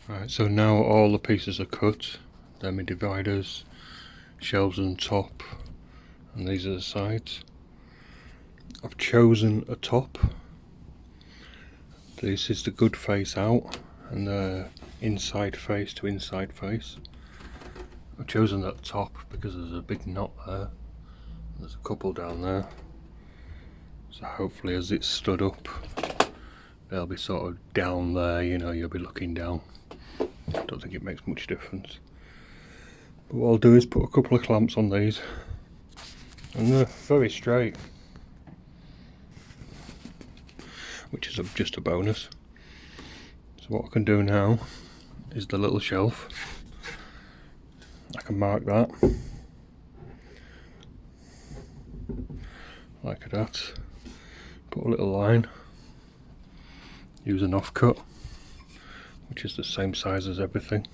Right, so now all the pieces are cut. They're my dividers, shelves on top, and these are the sides. I've chosen a top. This is the good face out and the inside face to inside face. I've chosen that top because there's a big knot there. There's a couple down there. So hopefully as it's stood up, they'll be sort of down there, you know, you'll be looking down. I don't think it makes much difference. But what I'll do is put a couple of clamps on these, and they're very straight, which is just a bonus. So what I can do now is the little shelf. I can mark that like that, put a little line, use an offcut which is the same size as everything,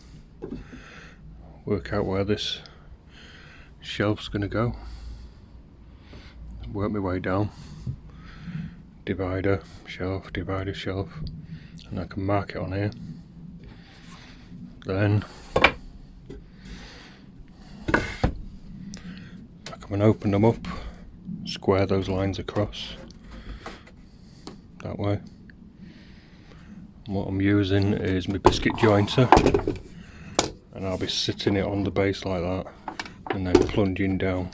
work out where this shelf's going to go, work my way down, divider, shelf, and I can mark it on here. Then I can open them up, square those lines across that way. And what I'm using is my biscuit jointer, and I'll be sitting it on the base like that and then plunging down,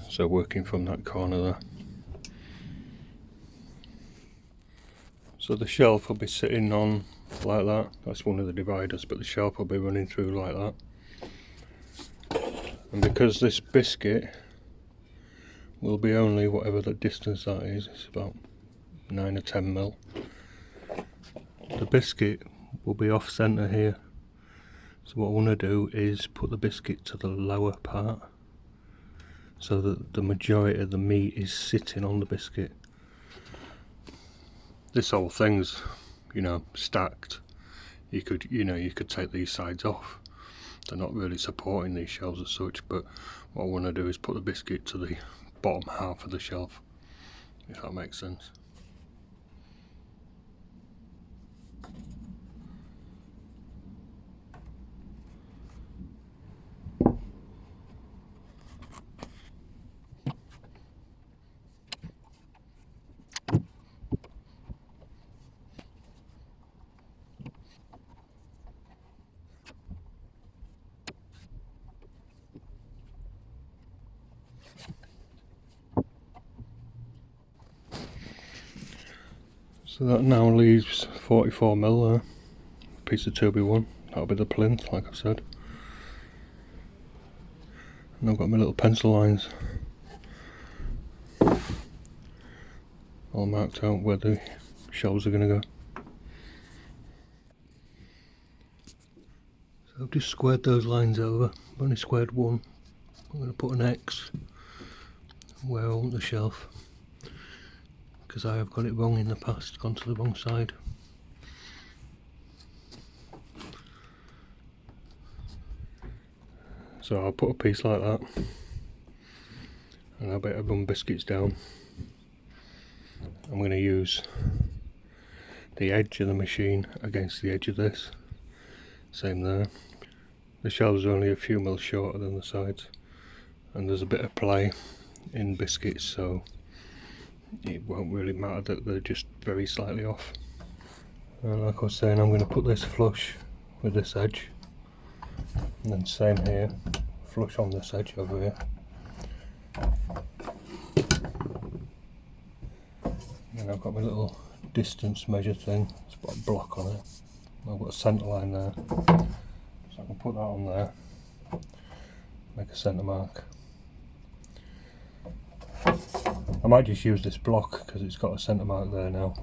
so working from that corner there. So the shelf will be sitting on like that. That's one of the dividers, but the shelf will be running through like that. And because this biscuit will be only whatever the distance that is, it's about 9 or 10 mil. The biscuit will be off centre here. So what I want to do is put the biscuit to the lower part, so that the majority of the meat is sitting on the biscuit. This whole thing's, you know, stacked. You could take these sides off. They're not really supporting these shelves as such, but what I want to do is put the biscuit to the bottom half of the shelf, if that makes sense. So that now leaves 44 mil there, piece of 2B1, that'll be the plinth like I've said. And I've got my little pencil lines all marked out where the shelves are going to go. So I've just squared those lines over. I've only squared one. I'm going to put an X where I want the shelf, because I have got it wrong in the past, gone to the wrong side. So I'll put a piece like that, and I'll better run biscuits down. I'm going to use the edge of the machine against the edge of this, same there. The shelves are only a few mil shorter than the sides, and there's a bit of play in biscuits, so it won't really matter that they're just very slightly off. And like I was saying, I'm going to put this flush with this edge, and then same here, flush on this edge over here. And I've got my little distance measure thing, it's got a block on it. I've got a centre line there, so I can put that on there, make a centre mark. I might just use this block because it's got a centre mark there now,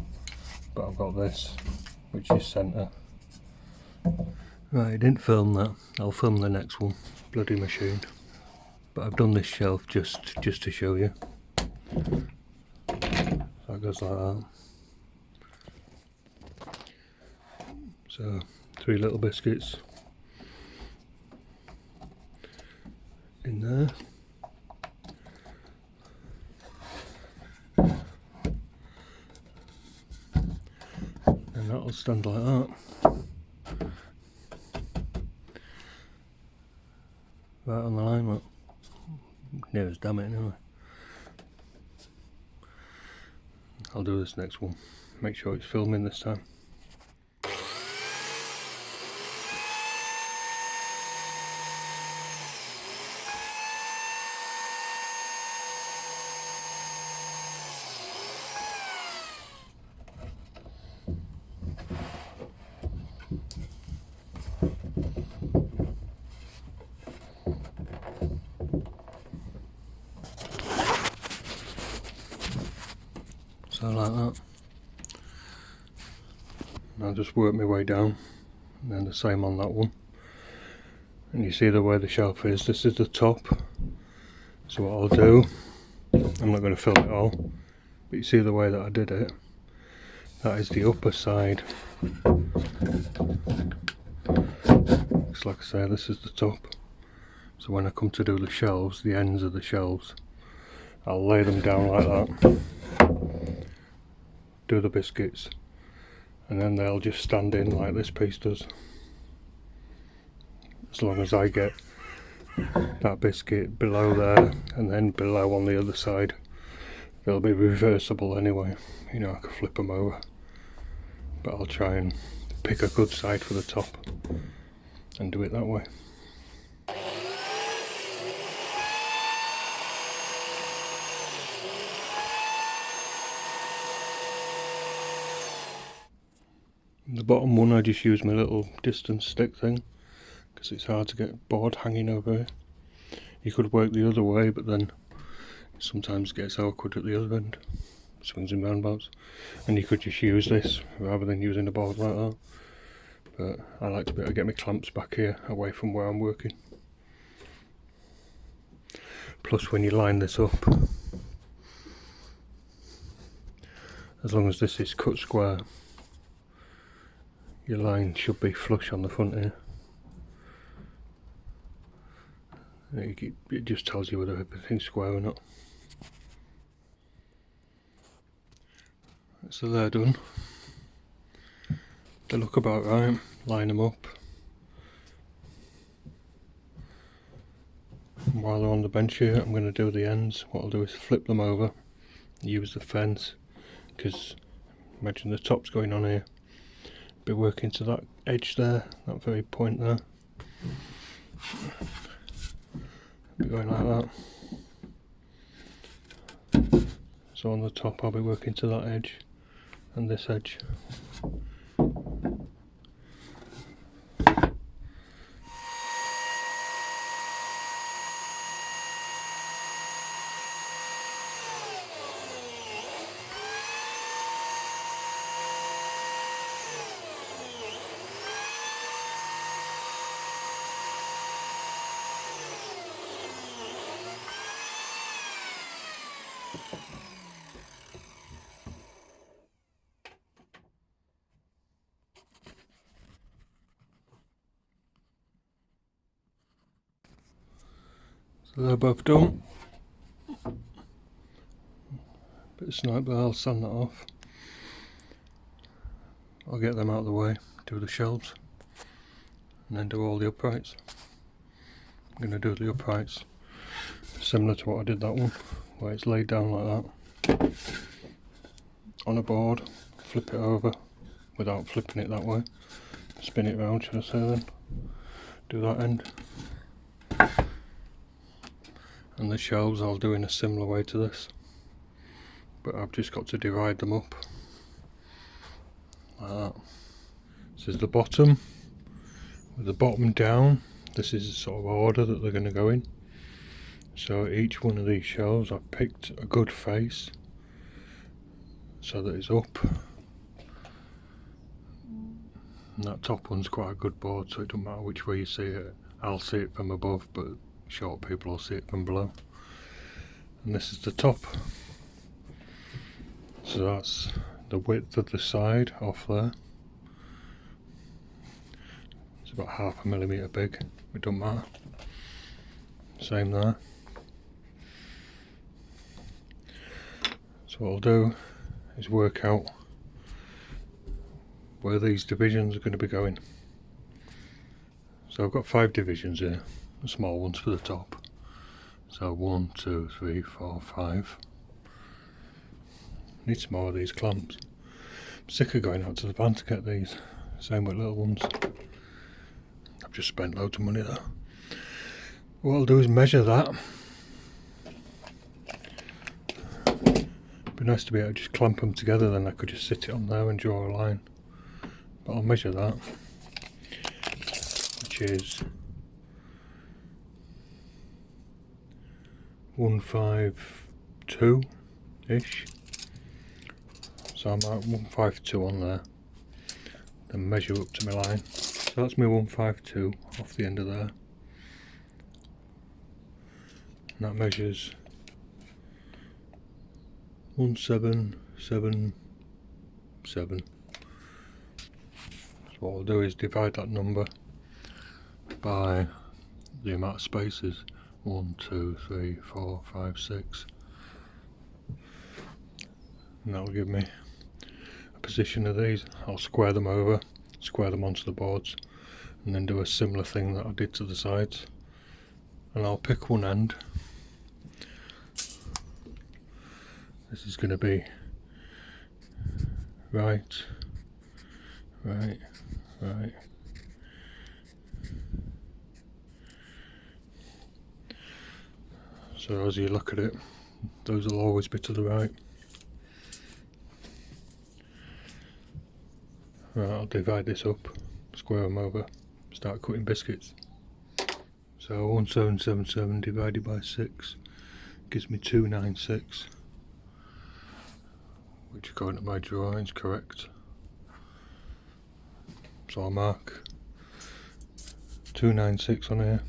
but I've got this which is centre. Right, I didn't film that, I'll film the next one, bloody machine. But I've done this shelf just to show you. So it goes like that. So 3 little biscuits in there. And that'll stand like that. Right on the line, look. Near as damn it anyway. I'll do this next one. Make sure it's filming this time. So like that. And I'll just work my way down, and then the same on that one. And you see the way the shelf is, this is the top. So what I'll do, I'm not going to fill it all, but you see the way that I did it, that is the upper side. It's like I say, this is the top. So when I come to do the shelves, the ends of the shelves, I'll lay them down like that, do the biscuits, and then they'll just stand in like this piece does. As long as I get that biscuit below there and then below on the other side, they'll be reversible anyway, you know, I can flip them over, but I'll try and pick a good side for the top and do it that way. The bottom one I just use my little distance stick thing because it's hard to get board hanging over here. You could work the other way, but then it sometimes gets awkward at the other end, swings and roundabouts, and you could just use this rather than using a board like that. But I like to be able to get my clamps back here away from where I'm working. Plus when you line this up, as long as this is cut square, your line should be flush on the front here. It just tells you whether everything's square or not. So they're done. They look about right. Line them up. And while they're on the bench here, I'm going to do the ends. What I'll do is flip them over, use the fence, because imagine the top's going on here. Be working to that edge there, that very point there. Be going like that. So on the top I'll be working to that edge and this edge. So they're both done. Bit of snipe, but I'll sand that off. I'll get them out of the way, do the shelves, and then do all the uprights. I'm going to do the uprights similar to what I did that one, where it's laid down like that on a board, flip it over without flipping it that way, spin it round, should I say then, do that end. And the shelves I'll do in a similar way to this, but I've just got to divide them up like that. This is the bottom, with the bottom down. This is the sort of order that they're going to go in. So each one of these shelves I've picked a good face so that it's up. And that top one's quite a good board, so it doesn't matter which way you see it. I'll see it from above, but short people will see it from below. And this is the top. So that's the width of the side off there. It's about 1/2 millimetre big, it doesn't matter. Same there. So what I'll do is work out where these divisions are going to be going. So I've got 5 divisions here, the small ones for the top. So 1, 2, 3, 4, 5. Need some more of these clamps. I'm sick of going out to the van to get these. Same with little ones. I've just spent loads of money there. What I'll do is measure that. It'd be nice to be able to just clamp them together, then I could just sit it on there and draw a line. But I'll measure that, which is 152-ish. So I'm at 152 on there. Then measure up to my line. So that's my 152 off the end of there. And that measures 1777. So what I'll do is divide that number by the amount of spaces. 1, 2, 3, 4, 5, 6. And that'll give me a position of these. I'll square them over, square them onto the boards, and then do a similar thing that I did to the sides. And I'll pick one end. This is going to be right, right, right. So as you look at it, those will always be to the right. Right, I'll divide this up, square them over, start cutting biscuits. So 1777 divided by 6 gives me 296, which according to my drawing is correct. So I'll mark 296 on here.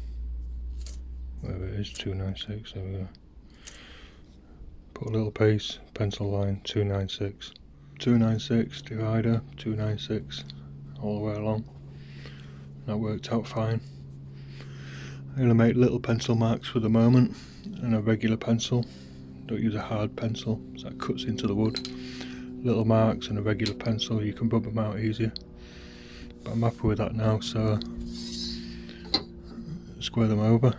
Wherever it is, 296, there we go. Put a little piece, pencil line, 296. 296 divider, 296 all the way along. That worked out fine. I'm going to make little pencil marks for the moment and a regular pencil. Don't use a hard pencil, so that cuts into the wood. Little marks and a regular pencil, you can rub them out easier. But I'm happy with that now, so square them over.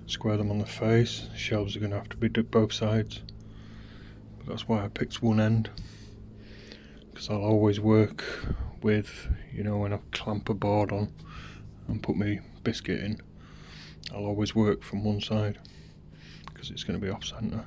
Square them on the face. Shelves are going to have to be both sides. But that's why I picked one end. Because I'll always work with, you know, when I clamp a board on and put my biscuit in, I'll always work from one side because it's going to be off centre.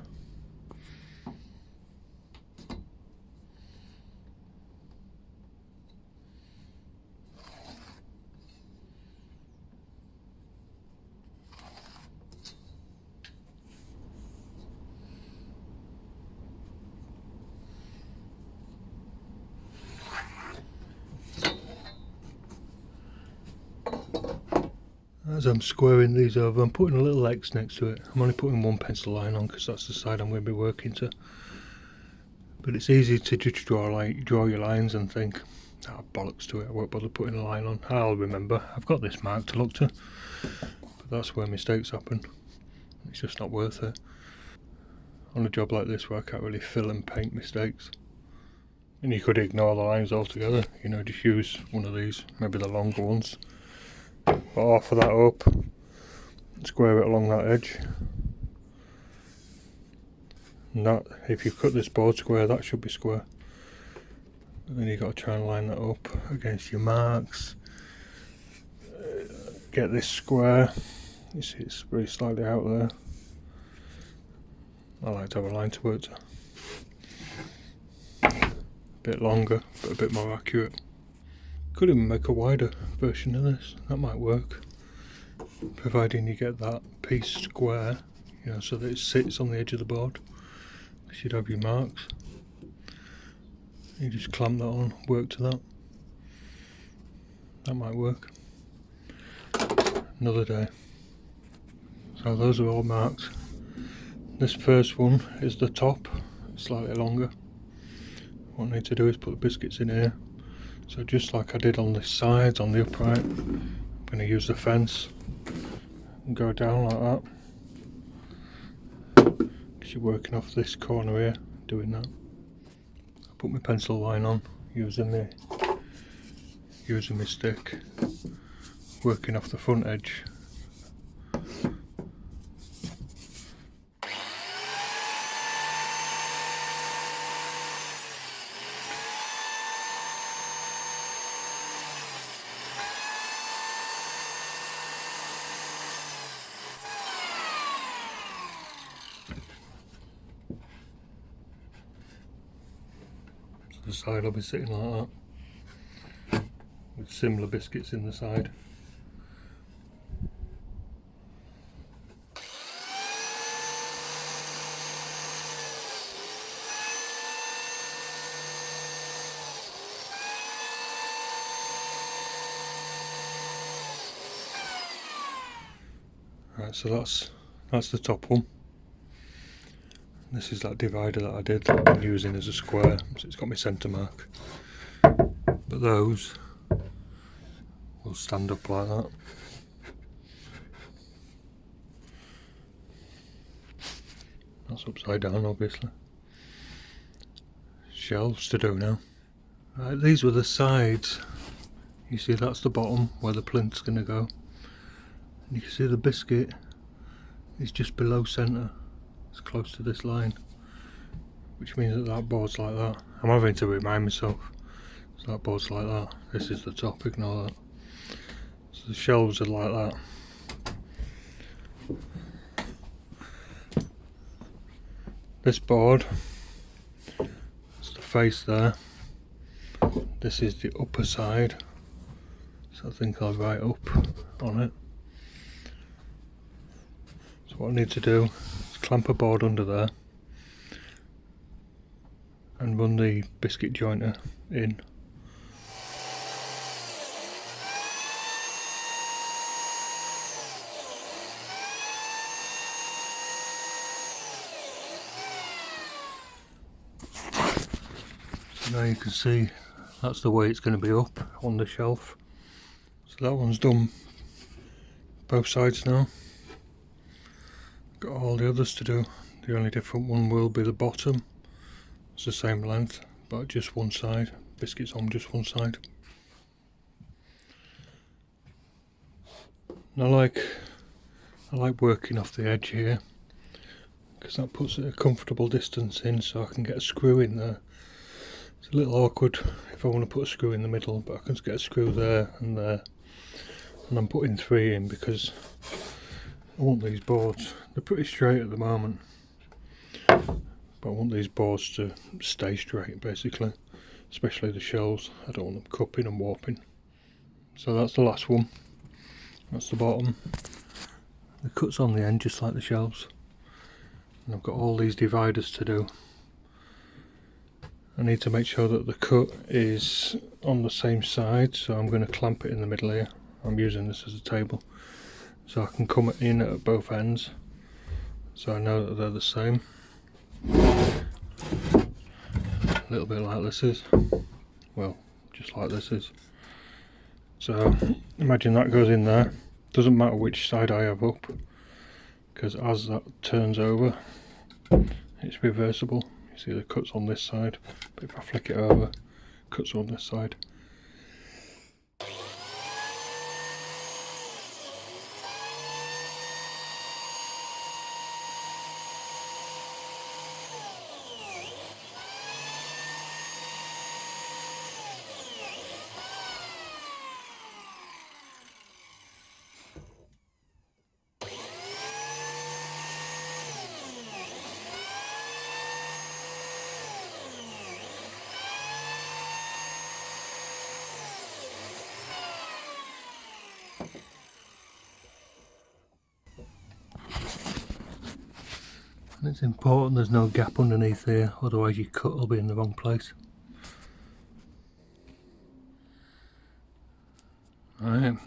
As I'm squaring these over, I'm putting a little X next to it. I'm only putting one pencil line on because that's the side I'm going to be working to. But it's easy to just draw your lines and think, oh, bollocks to it, I won't bother putting a line on. I'll remember, I've got this mark to look to. But that's where mistakes happen. It's just not worth it. On a job like this where I can't really fill and paint mistakes. And you could ignore the lines altogether, you know, just use one of these, maybe the longer ones. But offer that up, square it along that edge. And that, if you cut this board square, that should be square. But then you've got to try and line that up against your marks. Get this square. You see it's very slightly out there. I like to have a line to work to. A bit longer, but a bit more accurate. Could even make a wider version of this, that might work. Providing you get that piece square, you know, so that it sits on the edge of the board. You should have your marks. You just clamp that on, work to that. That might work. Another day. So those are all marks. This first one is the top, slightly longer. What I need to do is put the biscuits in here. So just like I did on the sides, on the upright, I'm going to use the fence and go down like that. Because you're working off this corner here, doing that. I put my pencil line on, using the using my stick, working off the front edge. The side will be sitting like that, with similar biscuits in the side. Right, so that's the top one. This is that divider that I did that I've been using as a square, so it's got my centre mark. But those will stand up like that. That's upside down, obviously. Shelves to do now. Right, these were the sides. You see that's the bottom where the plinth's going to go. And you can see the biscuit is just below centre. It's close to this line, which means that that board's like that. I'm having to remind myself. So that board's like that. This is the top, ignore that. So the shelves are like that. This board, that's the face there. This is the upper side. So I think I'll write up on it. So what I need to do is clamp a board under there and run the biscuit jointer in. So now you can see that's the way it's going to be up on the shelf. So that one's done both sides now. Got all the others to do. The only different one will be the bottom. It's the same length, but just one side. Biscuits on just one side. And I like working off the edge here, because that puts it a comfortable distance in, so I can get a screw in there. It's a little awkward if I want to put a screw in the middle, but I can get a screw there and there. And I'm putting 3 in because I want these boards, they're pretty straight at the moment, but I want these boards to stay straight basically, especially the shelves. I don't want them cupping and warping. So that's the last one, that's the bottom. The cut's on the end just like the shelves, and I've got all these dividers to do. I need to make sure that the cut is on the same side, so I'm going to clamp it in the middle here. I'm using this as a table, so I can come in at both ends, so I know that they're the same. A little bit like this is, well, just like this is. So imagine that goes in there. Doesn't matter which side I have up, because as that turns over, it's reversible. You see the cuts on this side, but if I flick it over, cuts on this side. And it's important there's no gap underneath here, otherwise your cut will be in the wrong place. Right,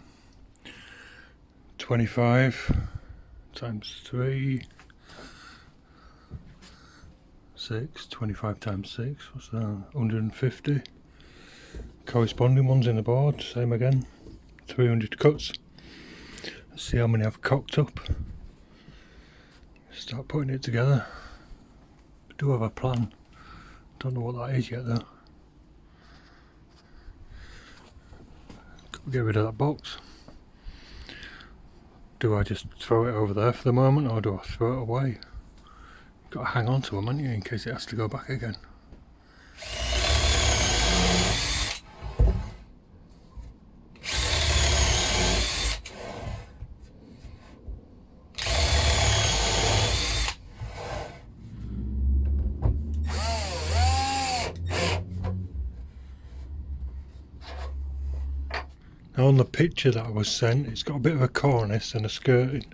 25 times 3, 6, 25 times 6, what's that, 150. Corresponding ones in the board, same again, 300 cuts. Let's see how many I've cocked up. Start putting it together. I do have a plan, don't know what that is yet though. get rid of that box. Do I just throw it over there for the moment, or do I throw it away? Got to hang on to them, haven't you, in case it has to go back again. Now on the picture that I was sent, it's got a bit of a cornice and a skirting,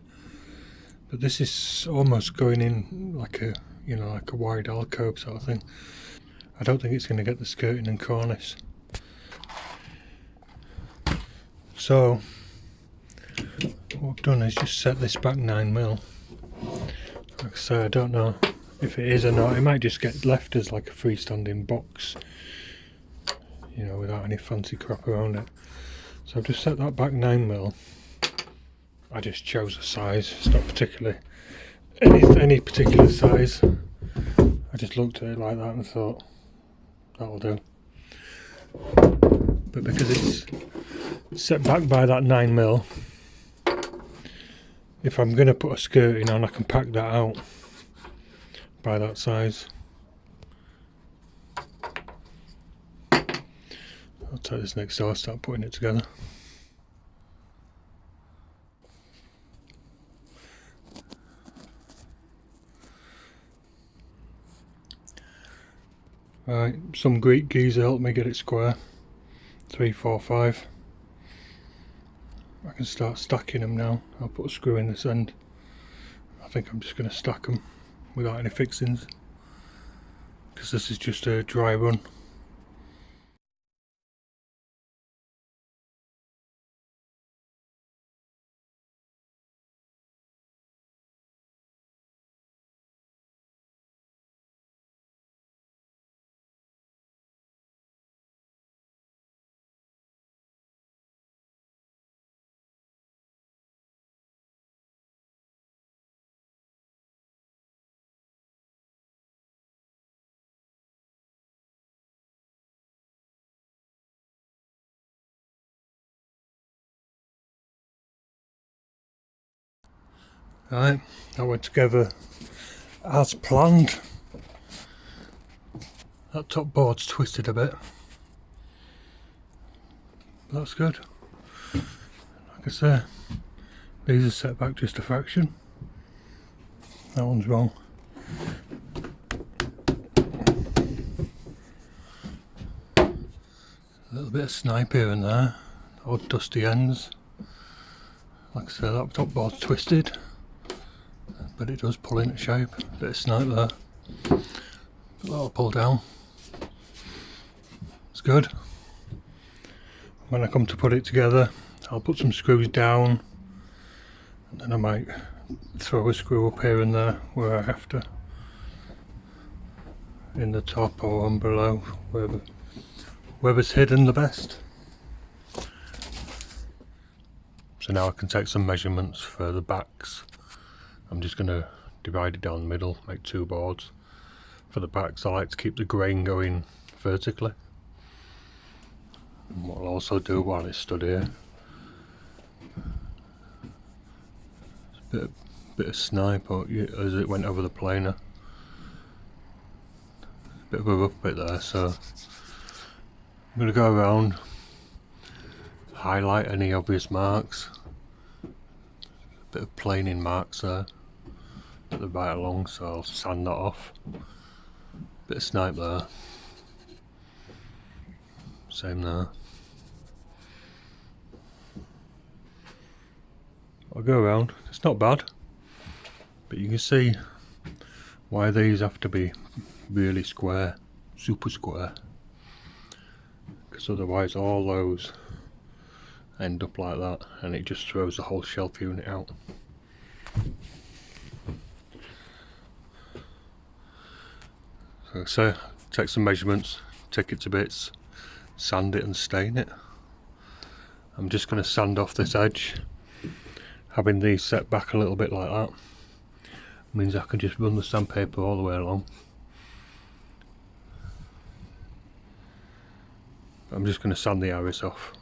but this is almost going in like a, you know, like a wide alcove sort of thing. I don't think it's going to get the skirting and cornice. So what I've done is just set this back 9mm. Like I say, I don't know if it is or not. It might just get left as like a freestanding box, you know, without any fancy crap around it. So I've just set that back 9mm. I just chose a size. It's not particularly any particular size. I just looked at it like that and thought that'll do. But because it's set back by that 9mm, if I'm going to put a skirting on, I can pack that out by that size. I'll take this next door, start putting it together. Right, some Greek geezer helped me get it square. 3, 4, 5. I can start stacking them now. I'll put a screw in this end. I think I'm just going to stack them without any fixings, because this is just a dry run. Right, that went together as planned. That top board's twisted a bit. That's good. Like I say, these are set back just a fraction. That one's wrong. A little bit of snipe here and there, odd dusty ends. Like I say, that top board's twisted, but it does pull into shape. Bit of snipe there. That'll pull down. It's good. When I come to put it together, I'll put some screws down, and then I might throw a screw up here and there where I have to, in the top or on below, wherever's hidden the best. So now I can take some measurements for the backs. I'm just going to divide it down the middle, make 2 boards. For the backs, I like to keep the grain going vertically. And what I'll also do while it's stood here, a bit of snipe as it went over the planer. A bit of a rough bit there, so I'm going to go around, highlight any obvious marks. A bit of planing marks there at the right along, so I'll sand that off. Bit of snipe there. Same there. I'll go around. It's not bad, but you can see why these have to be really square, super square, because otherwise all those end up like that and it just throws the whole shelf unit out. So take some measurements, take it to bits, sand it and stain it. I'm just going to sand off this edge. Having these set back a little bit like that means I can just run the sandpaper all the way along. I'm just going to sand the iris off.